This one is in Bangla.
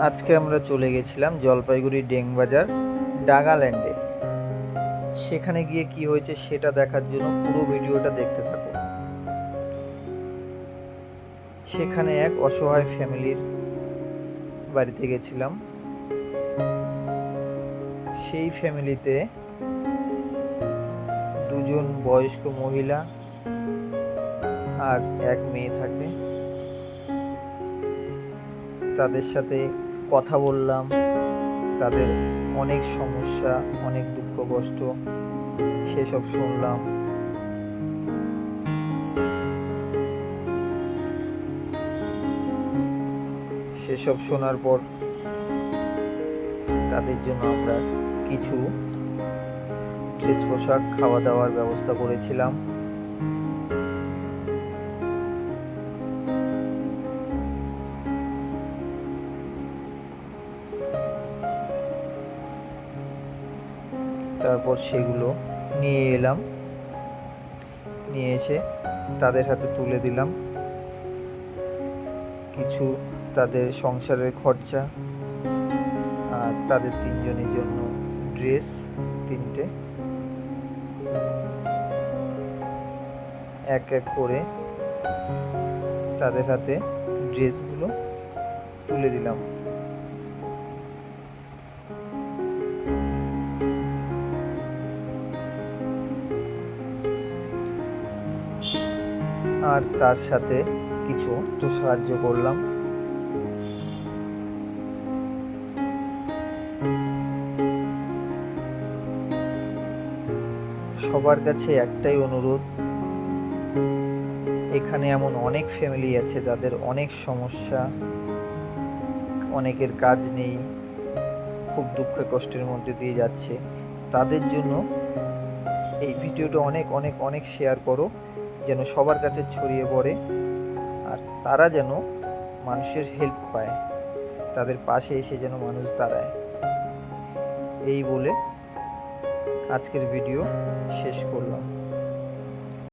আজকে আমরা চলে গেছিলাম জলপাইগুড়ি ডেংবাজার ডাগাল্যান্ডে। সেখানে গিয়ে কি হয়েছে সেটা দেখার জন্য পুরো ভিডিওটা দেখতে থাকো। সেখানে এক অসহায় ফ্যামিলির বাড়িতে গেছিলাম। সেই ফ্যামিলিতে দুজন বয়স্ক মহিলা আর এক মেয়ে থাকে। তাদের সাথে কথা বললাম, তাদের অনেক সমস্যা, অনেক দুঃখ কষ্ট সেসব শুনলাম। সেসব শোনার পর তাদের জন্য আমরা কিছু ড্রেস পোশাক, খাওয়া দাওয়ার ব্যবস্থা করেছিলাম। তারপর সেগুলো নিয়ে এলাম, নিয়ে এসে তাদের হাতে তুলে দিলাম। কিছু তাদের সংসারের খরচা আর তাদের তিনজনের জন্য ড্রেস তিনটে, এক এক করে তাদের হাতে ড্রেসগুলো তুলে দিলাম। আর তার সাথে কিছু তো সাহায্য করলাম। সবার কাছে একটাই অনুরোধ, এখানে এমন অনেক ফ্যামিলি আছে যাদের অনেক সমস্যা, অনেকের কাজ নেই, খুব দুঃখে কষ্টের মধ্যে দিয়ে যাচ্ছে। তাদের জন্য এই ভিডিওটা অনেক অনেক অনেক শেয়ার করো, যেন সবার কাছে ছড়িয়ে পড়ে আর তারা যেন মানুষের হেল্প পায়, তাদের পাশে এসে যেন মানুষ দাঁড়ায়। এই বলে আজকের ভিডিও শেষ করলাম।